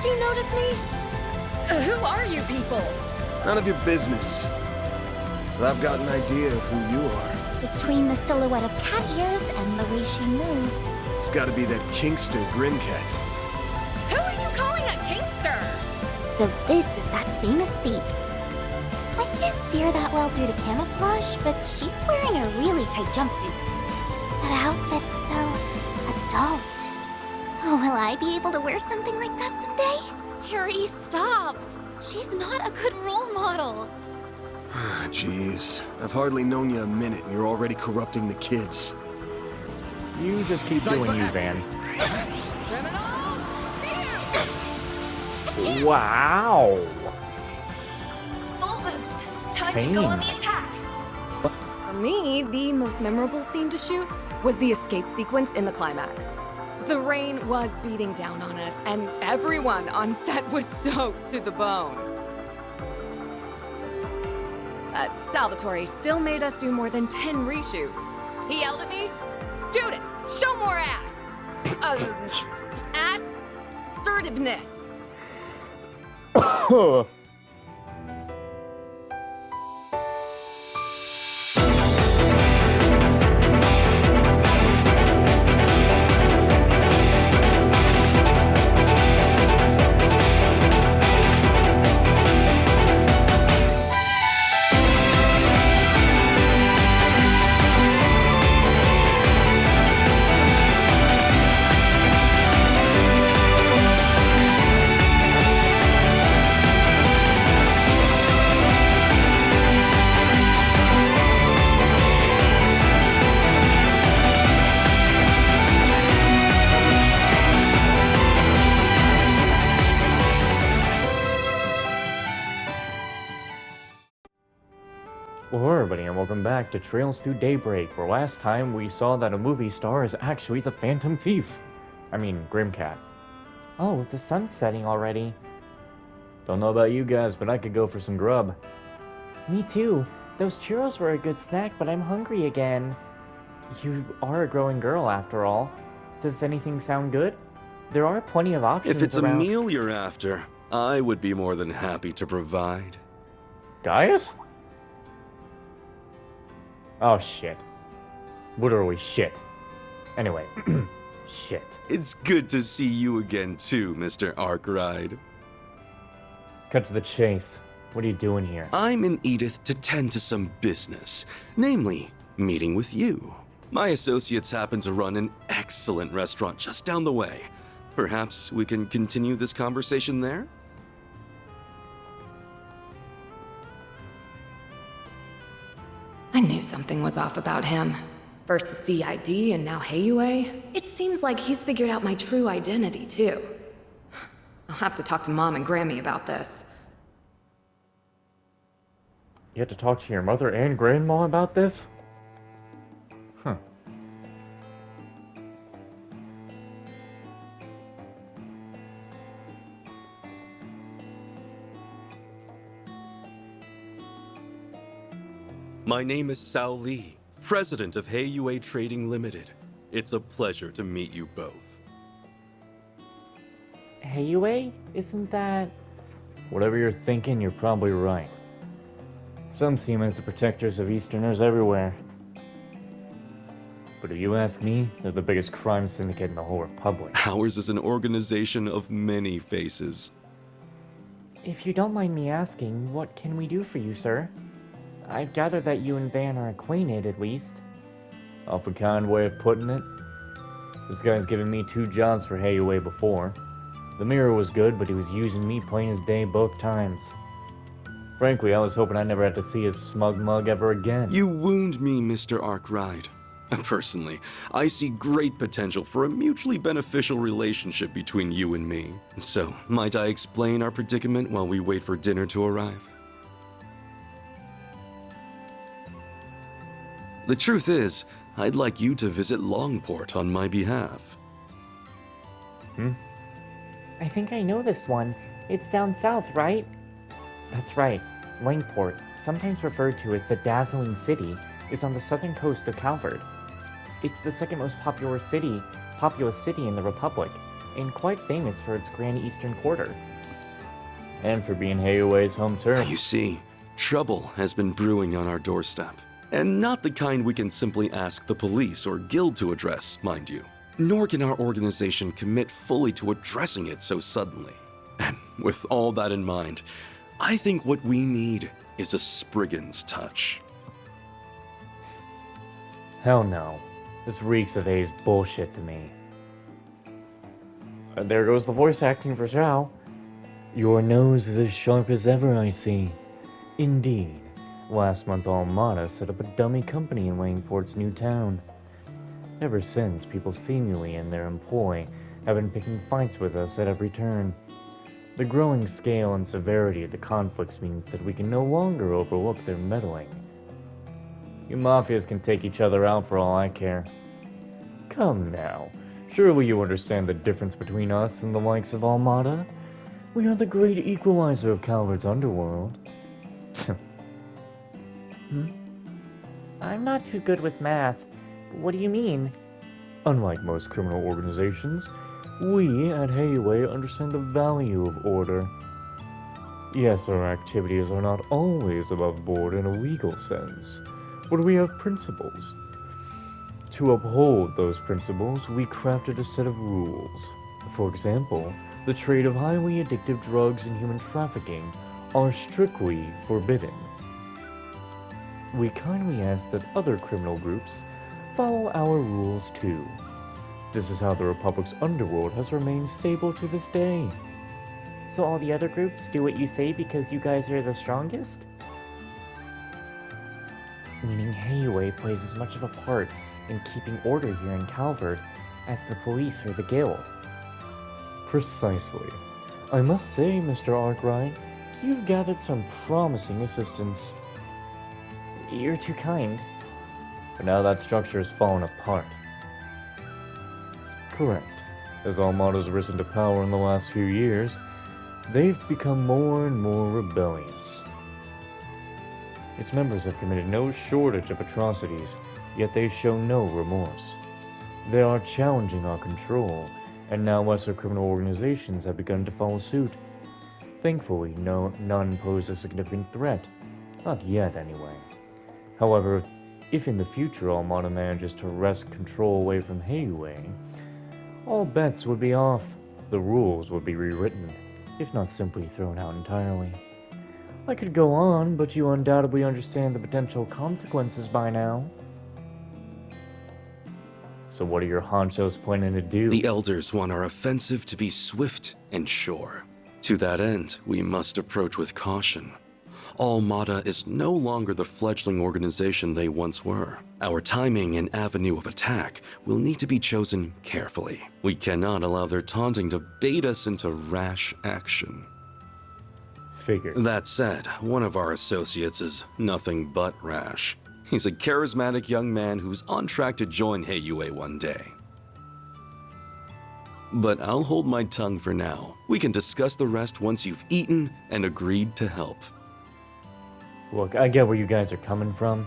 did you notice me? Who are you people? None of your business. But I've got an idea of who you are. Between the silhouette of cat ears and the way she moves. It's gotta be that Kingster Grimcat. Who are you calling a Kingster? So this is that famous thief. I can't see her that well through the camouflage, but she's wearing a really tight jumpsuit. That outfit's so adult. Oh, will I be able to wear something like that someday? Harry, stop! She's not a good role model. Jeez, I've hardly known you a minute and you're already corrupting the kids. You just keep doing you, Van. Criminal! Wow! Full boost. Time to go on the attack. For me, the most memorable scene to shoot was the escape sequence in the climax. The rain was beating down on us, and everyone on set was soaked to the bone. Salvatore still made us do more than 10 reshoots. He yelled at me, "Judith, show more ass!" Assertiveness. Hello everybody and welcome back to Trails Through Daybreak, where last time we saw that a movie star is actually the Phantom Thief. I mean, Grimcat. Oh, the sun's setting already. Don't know about you guys, but I could go for some grub. Me too. Those churros were a good snack, but I'm hungry again. You are a growing girl after all. Does anything sound good? There are plenty of options If it's around. a meal you're after, I would be more than happy to provide. Gaius? Oh shit. Literally shit. Anyway, shit. It's good to see you again too, Mr. Arkwright. Cut to the chase. What are you doing here? I'm in Edith to tend to some business, namely, meeting with you. My associates happen to run an excellent restaurant just down the way. Perhaps we can continue this conversation there? I knew something was off about him. First the CID and now Heiyue. It seems like he's figured out my true identity, too. I'll have to talk to Mom and Grammy about this. You had to talk to your mother and grandma about this? Huh. My name is Sao Lee, president of Heiyue Trading Limited. It's a pleasure to meet you both. Heiyue? Isn't that... Whatever you're thinking, you're probably right. Some see them as the protectors of Easterners everywhere. But if you ask me, they're the biggest crime syndicate in the whole Republic. Ours is an organization of many faces. If you don't mind me asking, what can we do for you, sir? I gather that you and Van are acquainted, at least. Awful kind way of putting it. This guy's given me 2 jobs for Heiyue before. The mirror was good, but he was using me plain as day both times. Frankly, I was hoping I never had to see his smug mug ever again. You wound me, Mr. Arkwright. Personally, I see great potential for a mutually beneficial relationship between you and me. So, might I explain our predicament while we wait for dinner to arrive? The truth is, I'd like you to visit Longport on my behalf. I think I know this one. It's down south, right? That's right. Langport, sometimes referred to as the Dazzling City, is on the southern coast of Calvard. It's the second most populous city in the Republic, and quite famous for its Grand Eastern Quarter. And for being Heiuei's home turf. You see, trouble has been brewing on our doorstep. And not the kind we can simply ask the police or guild to address, mind you. Nor can our organization commit fully to addressing it so suddenly. And with all that in mind, I think what we need is a Spriggan's touch. Hell no. This reeks of A's bullshit to me. There goes the voice acting for Zhao. Your nose is as sharp as ever, I see. Indeed. Last month, Almada set up a dummy company in Langport's new town. Ever since, people seemingly in their employ have been picking fights with us at every turn. The growing scale and severity of the conflicts means that we can no longer overlook their meddling. You mafias can take each other out for all I care. Come now, surely you understand the difference between us and the likes of Almada? We are the great equalizer of Calvard's underworld. I'm not too good with math. What do you mean? Unlike most criminal organizations, we at Heiue understand the value of order. Yes, our activities are not always above board in a legal sense, but we have principles. To uphold those principles, we crafted a set of rules. For example, the trade of highly addictive drugs and human trafficking are strictly forbidden. We kindly ask that other criminal groups follow our rules too. This is how the Republic's underworld has remained stable to this day. So all the other groups do what you say because you guys are the strongest? Meaning Heiue plays as much of a part in keeping order here in Calvard as the police or the guild. Precisely. I must say, Mr. Arkwright, you've gathered some promising assistance. You're too kind. But now that structure has fallen apart. Correct. As Almada's risen to power in the last few years, they've become more and more rebellious. Its members have committed no shortage of atrocities, yet they show no remorse. They are challenging our control, and now lesser criminal organizations have begun to follow suit. Thankfully, none pose a significant threat. Not yet, anyway. However, if in the future Almada manages to wrest control away from Heiue, all bets would be off. The rules would be rewritten, if not simply thrown out entirely. I could go on, but you undoubtedly understand the potential consequences by now. So what are your honchos planning to do? The Elders want our offensive to be swift and sure. To that end, we must approach with caution. Almada is no longer the fledgling organization they once were. Our timing and avenue of attack will need to be chosen carefully. We cannot allow their taunting to bait us into rash action. Figures. That said, one of our associates is nothing but rash. He's a charismatic young man who's on track to join Heiue one day. But I'll hold my tongue for now. We can discuss the rest once you've eaten and agreed to help. Look, I get where you guys are coming from.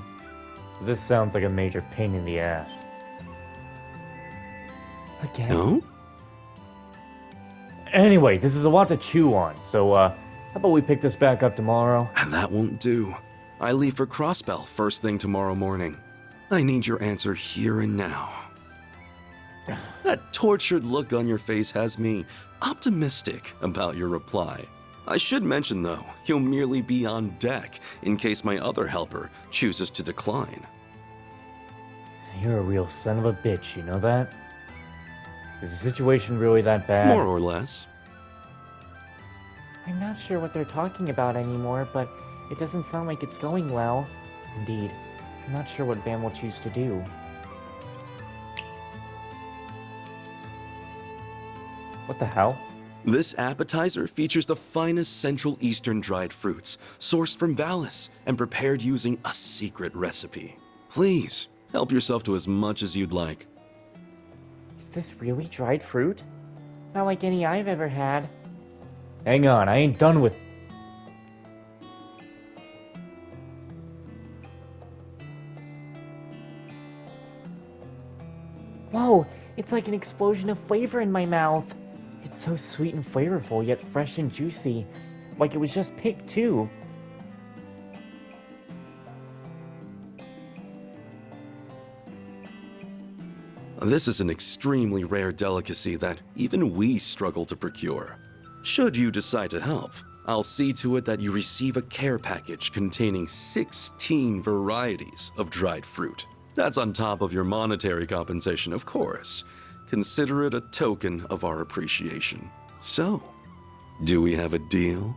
This sounds like a major pain in the ass. Again? No? Anyway, this is a lot to chew on, so how about we pick this back up tomorrow? And that won't do. I leave for Crossbell first thing tomorrow morning. I need your answer here and now. That tortured look on your face has me optimistic about your reply. I should mention, though, he'll merely be on deck in case my other helper chooses to decline. You're a real son of a bitch, you know that? Is the situation really that bad? More or less. I'm not sure what they're talking about anymore, but it doesn't sound like it's going well. Indeed, I'm not sure what Van will choose to do. What the hell? This appetizer features the finest Central Eastern dried fruits, sourced from Valis and prepared using a secret recipe. Please, help yourself to as much as you'd like. Is this really dried fruit? Not like any I've ever had. Hang on, I ain't done with... Whoa, it's like an explosion of flavor in my mouth. It's so sweet and flavorful, yet fresh and juicy. Like it was just picked, too. This is an extremely rare delicacy that even we struggle to procure. Should you decide to help, I'll see to it that you receive a care package containing 16 varieties of dried fruit. That's on top of your monetary compensation, of course. Consider it a token of our appreciation. So, do we have a deal?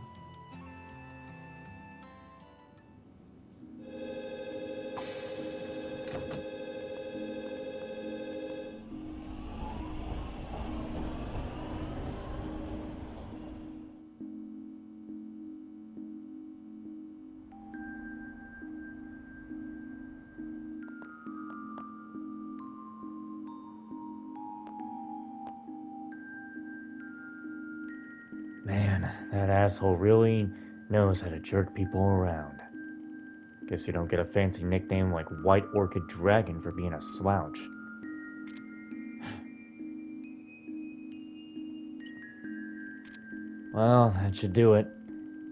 Man, that asshole really knows how to jerk people around. Guess you don't get a fancy nickname like White Orchid Dragon for being a slouch. Well, that should do it.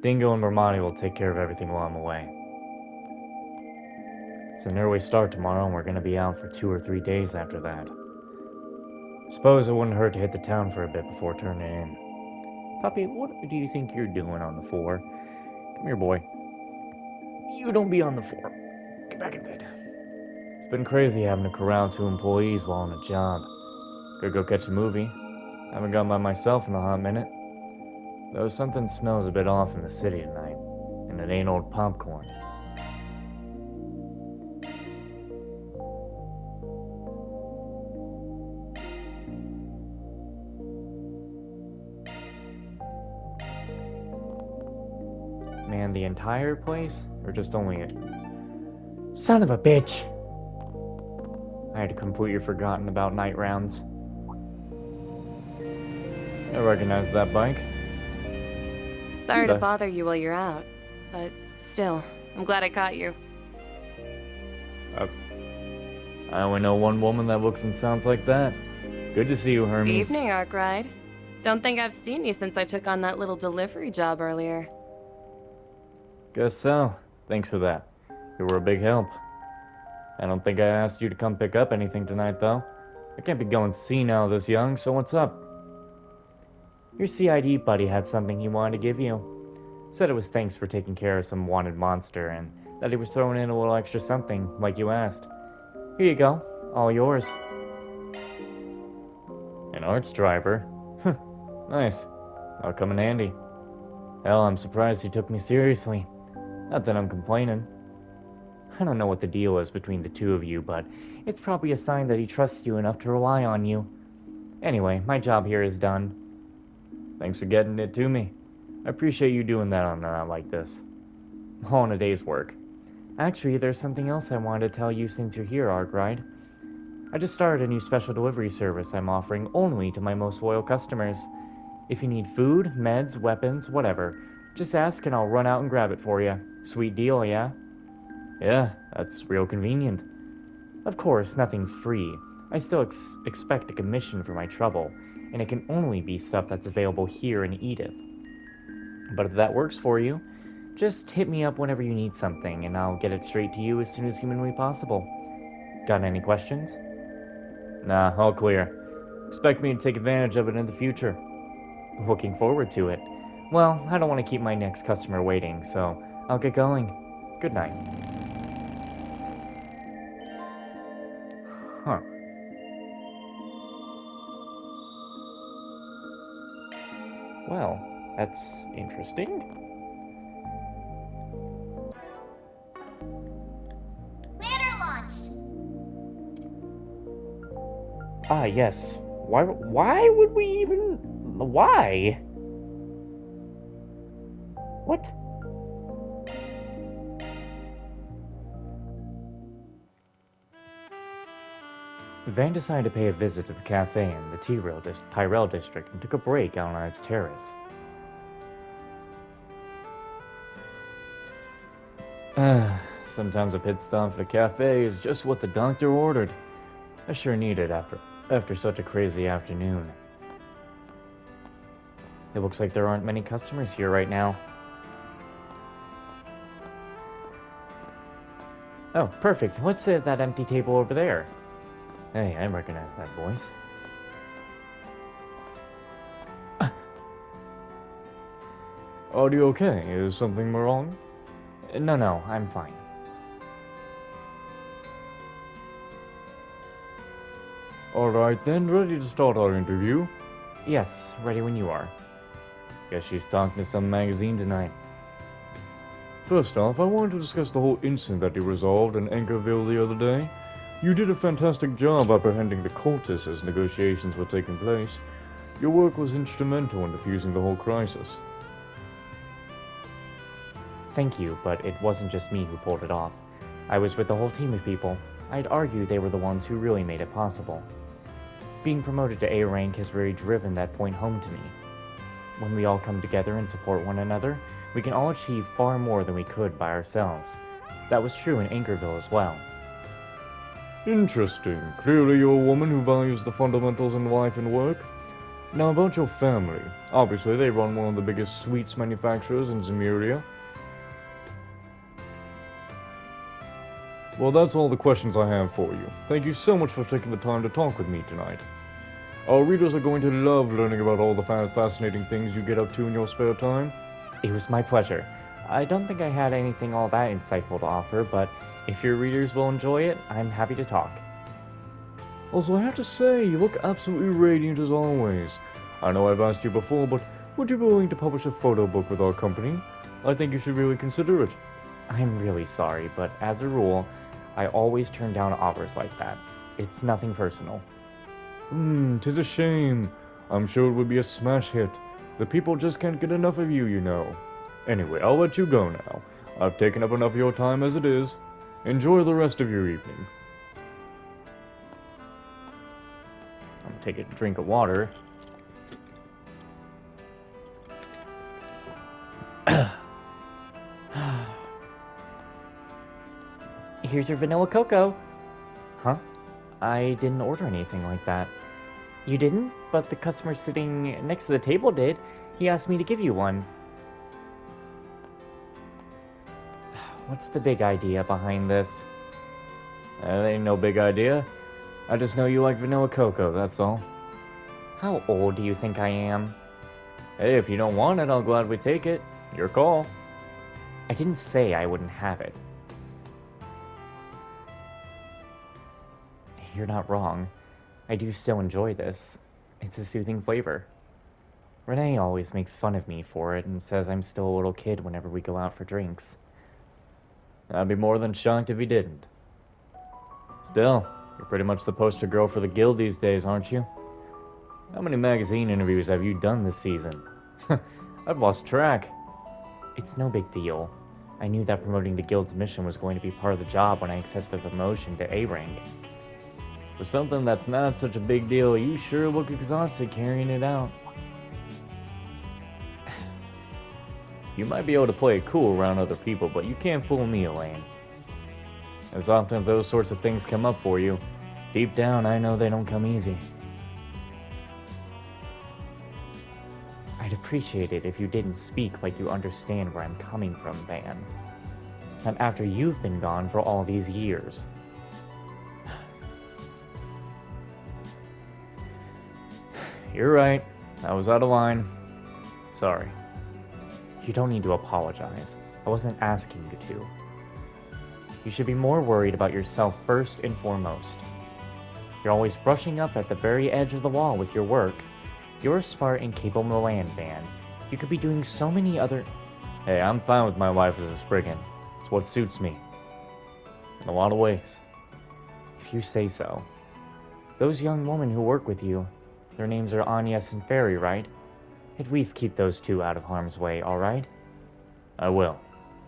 Dingo and Ramadi will take care of everything while I'm away. It's an early start tomorrow, and we're gonna be out for 2 or 3 days after that. Suppose it wouldn't hurt to hit the town for a bit before turning in. Puppy, what do you think you're doing on the floor? Come here, boy. You don't be on the floor. Get back in bed. It's been crazy having to corral 2 employees while on a job. Could go catch a movie. Haven't gone by myself in a hot minute. Though something smells a bit off in the city tonight, and it ain't old popcorn. Man, the entire place? Or just only it? Son of a bitch! I had completely forgotten about night rounds. I recognize that bike. Sorry The- to bother you while you're out, but still, I'm glad I caught you. I only know one woman that looks and sounds like that. Good to see you, Hermes. Evening, Arkwright. Don't think I've seen you since I took on that little delivery job earlier. Guess so. Thanks for that. You were a big help. I don't think I asked you to come pick up anything tonight, though. I can't be going senile this young, so what's up? Your CID buddy had something he wanted to give you. Said it was thanks for taking care of some wanted monster, and that he was throwing in a little extra something, like you asked. Here you go. All yours. An arts driver? Nice. That'll come in handy. Hell, I'm surprised he took me seriously. Not that I'm complaining. I don't know what the deal is between the two of you, but it's probably a sign that he trusts you enough to rely on you. Anyway, my job here is done. Thanks for getting it to me. I appreciate you doing that on a night like this. All in a day's work. Actually, there's something else I wanted to tell you since you're here, Arkwright. I just started a new special delivery service I'm offering only to my most loyal customers. If you need food, meds, weapons, whatever, just ask and I'll run out and grab it for you. Sweet deal, yeah? Yeah, that's real convenient. Of course, nothing's free. I still expect a commission for my trouble, and it can only be stuff that's available here in Edith. But if that works for you, just hit me up whenever you need something, and I'll get it straight to you as soon as humanly possible. Got any questions? Nah, all clear. Expect me to take advantage of it in the future. Looking forward to it. Well, I don't want to keep my next customer waiting, so I'll get going. Good night. Huh. Well, that's interesting. Ladder launched! Ah, yes. Why would we even... Why? What? Van decided to pay a visit to the cafe in the Tyrell district and took a break out on its terrace. Sometimes a pit stop at a cafe is just what the doctor ordered. I sure need it after such a crazy afternoon. It looks like there aren't many customers here right now. Oh, perfect. Let's sit at that empty table over there. Hey, I recognize that voice. Are you okay? Is something wrong? No, I'm fine. Alright then, ready to start our interview? Yes, ready when you are. Guess she's talking to some magazine tonight. First off, I wanted to discuss the whole incident that you resolved in Anchorville the other day. You did a fantastic job apprehending the cultists as negotiations were taking place. Your work was instrumental in defusing the whole crisis. Thank you, but it wasn't just me who pulled it off. I was with a whole team of people. I'd argue they were the ones who really made it possible. Being promoted to A rank has really driven that point home to me. When we all come together and support one another, we can all achieve far more than we could by ourselves. That was true in Anchorville as well. Interesting. Clearly you're a woman who values the fundamentals in life and work. Now about your family. Obviously they run one of the biggest sweets manufacturers in Zemuria. Well, that's all the questions I have for you. Thank you so much for taking the time to talk with me tonight. Our readers are going to love learning about all the fascinating things you get up to in your spare time. It was my pleasure. I don't think I had anything all that insightful to offer, but if your readers will enjoy it, I'm happy to talk. Also, I have to say, you look absolutely radiant as always. I know I've asked you before, but would you be willing to publish a photo book with our company? I think you should really consider it. I'm really sorry, but as a rule, I always turn down offers like that. It's nothing personal. 'Tis a shame. I'm sure it would be a smash hit. The people just can't get enough of you, you know. Anyway, I'll let you go now. I've taken up enough of your time as it is. Enjoy the rest of your evening. I'm gonna take a drink of water. Here's your vanilla cocoa. Huh? I didn't order anything like that. You didn't? But the customer sitting next to the table did. He asked me to give you one. What's the big idea behind this? There ain't no big idea. I just know you like vanilla cocoa, that's all. How old do you think I am? Hey, if you don't want it, I'll gladly take it. Your call. I didn't say I wouldn't have it. You're not wrong. I do still enjoy this. It's a soothing flavor. Renee always makes fun of me for it and says I'm still a little kid whenever we go out for drinks. I'd be more than shocked if he didn't. Still, you're pretty much the poster girl for the guild these days, aren't you? How many magazine interviews have you done this season? I've lost track. It's no big deal. I knew that promoting the guild's mission was going to be part of the job when I accepted the promotion to A rank. For something that's not such a big deal, you sure look exhausted carrying it out. You might be able to play it cool around other people, but you can't fool me, Elaine. As often as those sorts of things come up for you, deep down I know they don't come easy. I'd appreciate it if you didn't speak like you understand where I'm coming from, Van. Not after you've been gone for all these years. You're right. I was out of line. Sorry. You don't need to apologize. I wasn't asking you to. You should be more worried about yourself first and foremost. You're always brushing up at the very edge of the wall with your work. You're a smart and capable man, Van. You could be doing so many other... Hey, I'm fine with my life as a Spriggan. It's what suits me. In a lot of ways. If you say so. Those young women who work with you, their names are Agnes and Fairy, right? At least keep those two out of harm's way, alright? I will.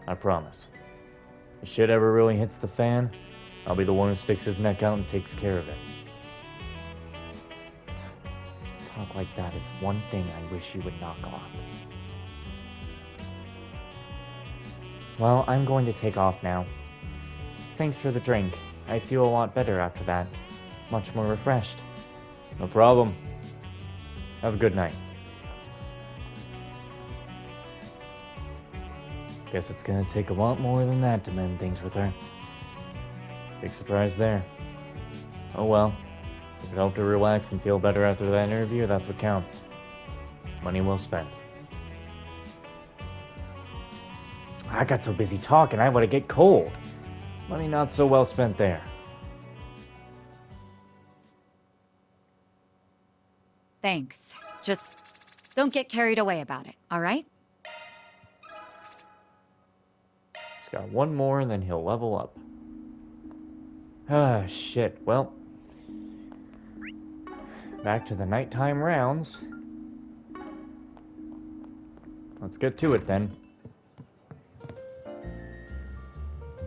I promise. If shit ever really hits the fan, I'll be the one who sticks his neck out and takes care of it. Talk like that is one thing I wish you would knock off. Well, I'm going to take off now. Thanks for the drink. I feel a lot better after that. Much more refreshed. No problem. Have a good night. Guess it's gonna take a lot more than that to mend things with her. Big surprise there. Oh well. If it helped her relax and feel better after that interview, that's what counts. Money well spent. I got so busy talking, I let it get cold. Money not so well spent there. Thanks. Just don't get carried away about it, all right? He's got one more and then he'll level up. Ah, shit. Well, back to the nighttime rounds. Let's get to it then.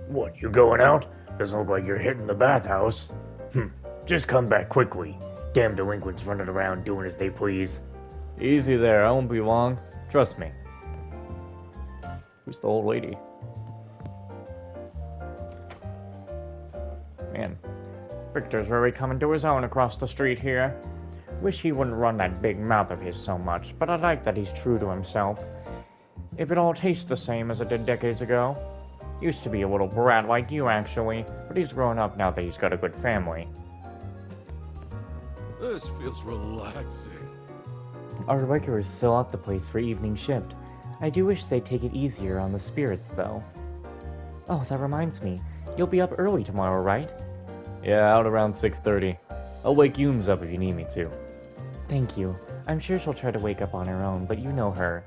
What, you going out? Doesn't look like you're hitting the bathhouse. Just come back quickly. Damn delinquents running around doing as they please. Easy there, I won't be long. Trust me. Who's the old lady? Man, Victor's really coming to his own across the street here. Wish he wouldn't run that big mouth of his so much, but I like that he's true to himself. If it all tastes the same as it did decades ago. Used to be a little brat like you, actually, but he's grown up now that he's got a good family. This feels relaxing. Our regulars fill out the place for evening shift. I do wish they'd take it easier on the spirits, though. Oh, that reminds me. You'll be up early tomorrow, right? Yeah, out around 6:30. I'll wake Yooms up if you need me to. Thank you. I'm sure she'll try to wake up on her own, but you know her.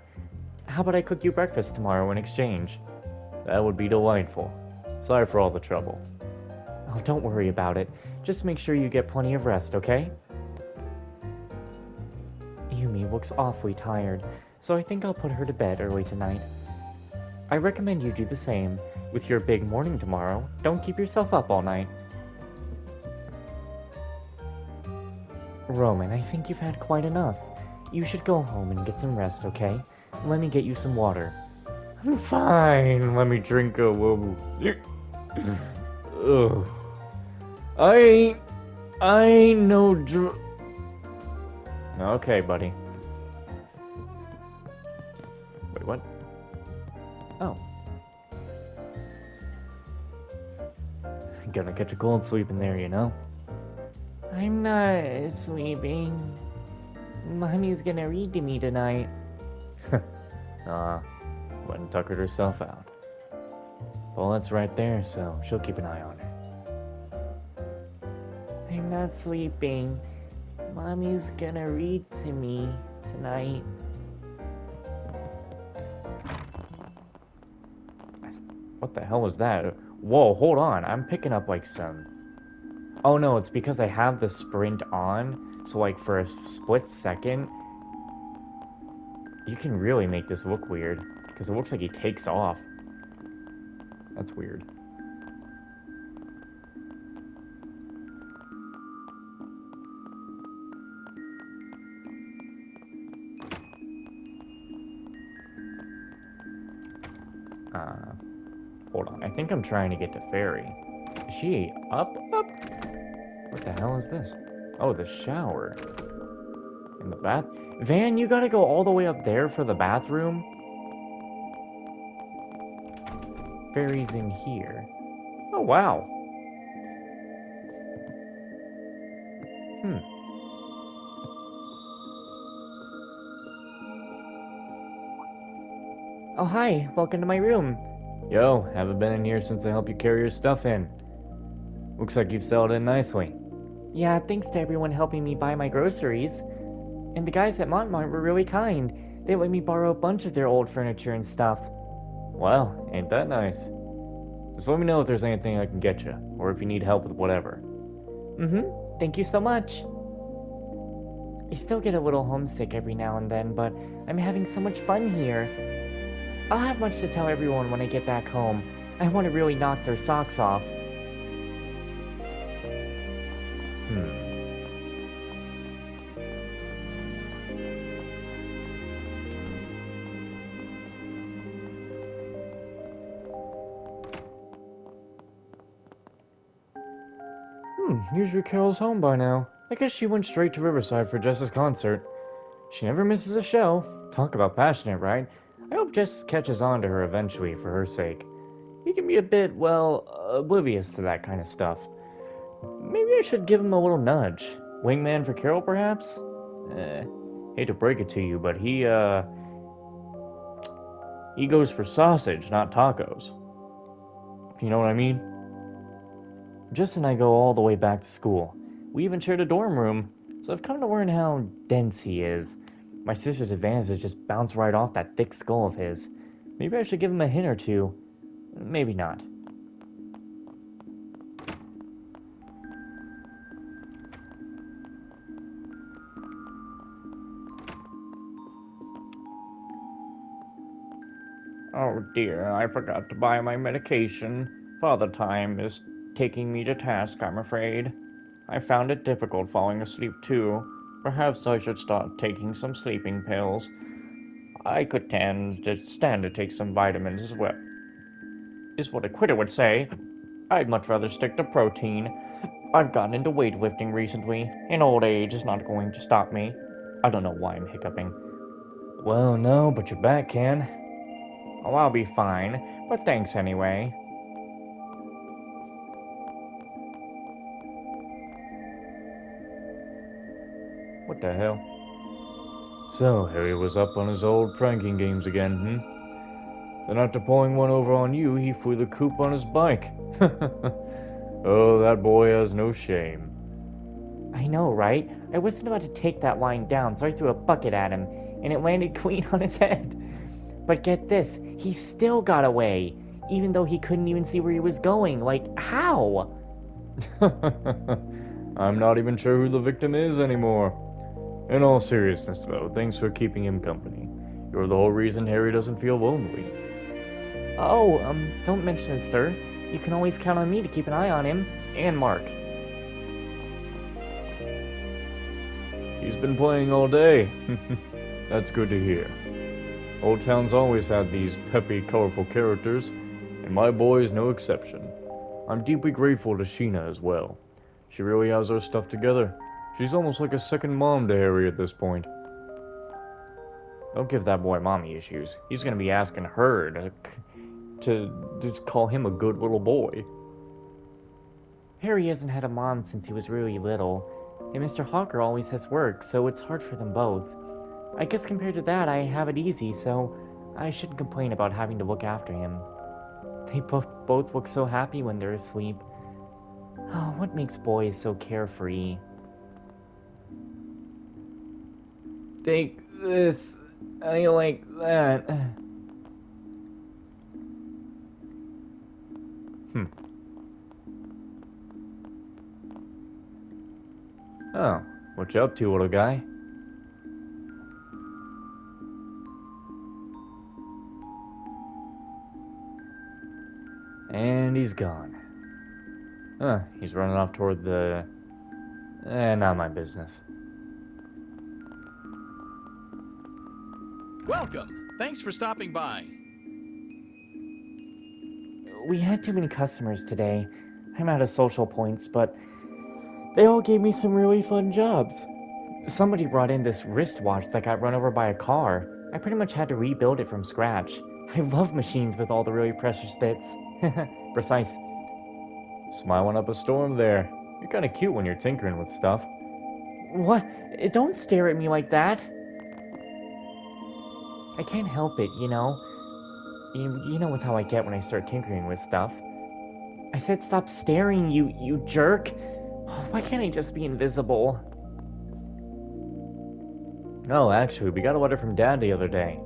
How about I cook you breakfast tomorrow in exchange? That would be delightful. Sorry for all the trouble. Oh, don't worry about it. Just make sure you get plenty of rest, okay? Yumi looks awfully tired, so I think I'll put her to bed early tonight. I recommend you do the same. With your big morning tomorrow, don't keep yourself up all night. Roman, I think you've had quite enough. You should go home and get some rest, okay? Let me get you some water. Fine, let me drink a little. Ugh. I know Okay, buddy. Wait, what? Oh. Gonna catch a cold sleeping there, you know? I'm not sleeping. Mommy's gonna read to me tonight. Went and tuckered herself out. Well, that's right there, so she'll keep an eye on her. I'm not sleeping. Mommy's gonna read to me tonight. What the hell was that? Whoa, hold on. I'm picking up like some... Oh no, it's because I have the sprint on, so like for a split second, you can really make this look weird, because it looks like he takes off. That's weird. Hold on. I think I'm trying to get to Fairy. Is she up? What the hell is this? Oh, the shower. In the bath? Van, you gotta go all the way up there for the bathroom? Fairy's in here. Oh, wow. Oh, hi. Welcome to my room. Yo, haven't been in here since I helped you carry your stuff in. Looks like you've settled in nicely. Yeah, thanks to everyone helping me buy my groceries. And the guys at Montmart were really kind. They let me borrow a bunch of their old furniture and stuff. Well, ain't that nice? Just let me know if there's anything I can get you, or if you need help with whatever. Thank you so much. I still get a little homesick every now and then, but I'm having so much fun here. I'll have much to tell everyone when I get back home. I want to really knock their socks off. Usually Carol's home by now. I guess she went straight to Riverside for Jess's concert. She never misses a show. Talk about passionate, right? I hope Jess catches on to her eventually for her sake. He can be a bit, well, oblivious to that kind of stuff. Maybe I should give him a little nudge. Wingman for Carol, perhaps? Hate to break it to you, but he goes for sausage, not tacos. You know what I mean? Jess and I go all the way back to school. We even shared a dorm room, so I've come to learn how dense he is. My sister's advances just bounce right off that thick skull of his. Maybe I should give him a hint or two. Maybe not. Oh dear, I forgot to buy my medication. Father Time is taking me to task, I'm afraid. I found it difficult falling asleep too. Perhaps I should start taking some sleeping pills. I could stand to take some vitamins as well. Is what a quitter would say. I'd much rather stick to protein. I've gotten into weightlifting recently, and old age is not going to stop me. I don't know why I'm hiccuping. Well, no, but your back can. Oh, I'll be fine, but thanks anyway. What the hell? So, Harry was up on his old pranking games again, Then after pulling one over on you, he flew the coop on his bike. Oh, that boy has no shame. I know, right? I wasn't about to take that line down, so I threw a bucket at him, and it landed clean on his head. But get this, he still got away, even though he couldn't even see where he was going. Like, how? I'm not even sure who the victim is anymore. In all seriousness, though, thanks for keeping him company. You're the whole reason Harry doesn't feel lonely. Oh, don't mention it, sir. You can always count on me to keep an eye on him. And Mark. He's been playing all day. That's good to hear. Old Town's always had these peppy, colorful characters, and my boy is no exception. I'm deeply grateful to Sheena as well. She really has her stuff together. She's almost like a second mom to Harry at this point. Don't give that boy mommy issues. He's gonna be asking her to call him a good little boy. Harry hasn't had a mom since he was really little, and Mr. Hawker always has work, so it's hard for them both. I guess compared to that, I have it easy, so I shouldn't complain about having to look after him. They both look so happy when they're asleep. Oh, what makes boys so carefree? Take this. I like that. Oh, what you up to, little guy? And he's gone. He's running off toward the... not my business. Welcome. Thanks for stopping by. We had too many customers today. I'm out of social points, but they all gave me some really fun jobs. Somebody brought in this wristwatch that got run over by a car. I pretty much had to rebuild it from scratch. I love machines with all the really precious bits. Precise. Smiling up a storm there. You're kinda cute when you're tinkering with stuff. What? Don't stare at me like that. I can't help it, you know. You know with how I get when I start tinkering with stuff. I said stop staring, you jerk. Why can't I just be invisible? No, actually, we got a letter from Dad the other day.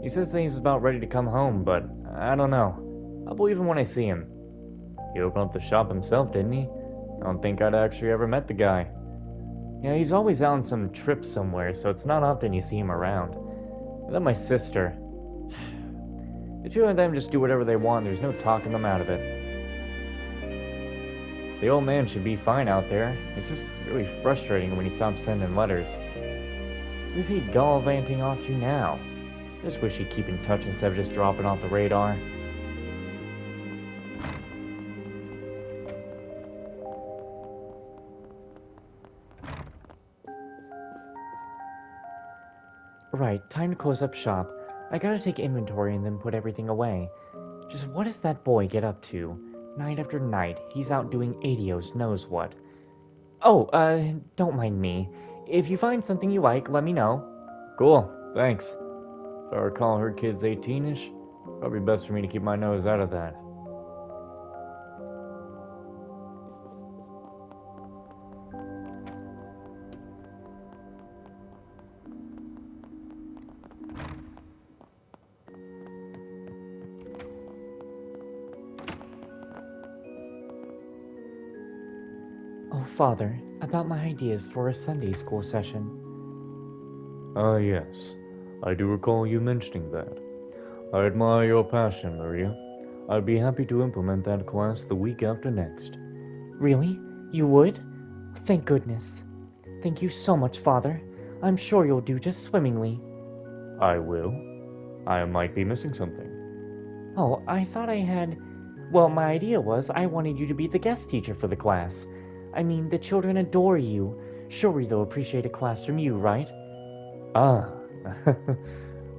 He says that he's about ready to come home, but I don't know. I'll believe him when I see him. He opened up the shop himself, didn't he? I don't think I'd actually ever met the guy. Yeah, he's always out on some trip somewhere, so it's not often you see him around. And then my sister. The two of them just do whatever they want, there's no talking them out of it. The old man should be fine out there. It's just really frustrating when he stops sending letters. Who's he gallivanting off to now? I just wish he'd keep in touch instead of just dropping off the radar. Right, time to close up shop. I gotta take inventory and then put everything away. Just what does that boy get up to? Night after night, he's out doing adios knows what. Oh, don't mind me. If you find something you like, let me know. Cool, thanks. If I recall her kid's 18-ish, probably best for me to keep my nose out of that. Oh, Father, about my ideas for a Sunday school session. Ah, yes. I do recall you mentioning that. I admire your passion, Maria. I'd be happy to implement that class the week after next. Really? You would? Thank goodness. Thank you so much, Father. I'm sure you'll do just swimmingly. I will. I might be missing something. Oh, I thought I had... Well, my idea was I wanted you to be the guest teacher for the class. I mean, the children adore you. Surely they'll appreciate a class from you, right? Ah,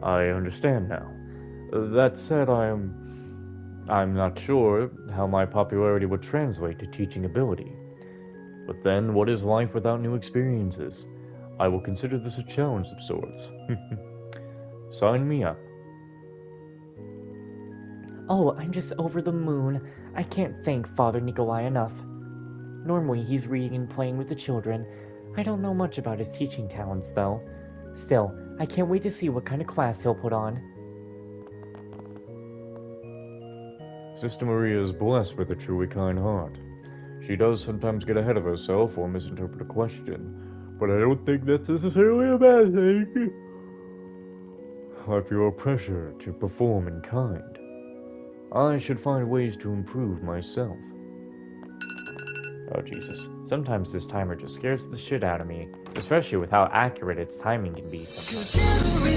I understand now. That said, I'm not sure how my popularity would translate to teaching ability. But then, what is life without new experiences? I will consider this a challenge of sorts. Sign me up. Oh, I'm just over the moon. I can't thank Father Nikolai enough. Normally, he's reading and playing with the children. I don't know much about his teaching talents, though. Still, I can't wait to see what kind of class he'll put on. Sister Maria is blessed with a truly kind heart. She does sometimes get ahead of herself or misinterpret a question, but I don't think that's necessarily a bad thing. I feel a pressure to perform in kind. I should find ways to improve myself. Oh, Jesus. Sometimes this timer just scares the shit out of me, especially with how accurate its timing can be sometimes.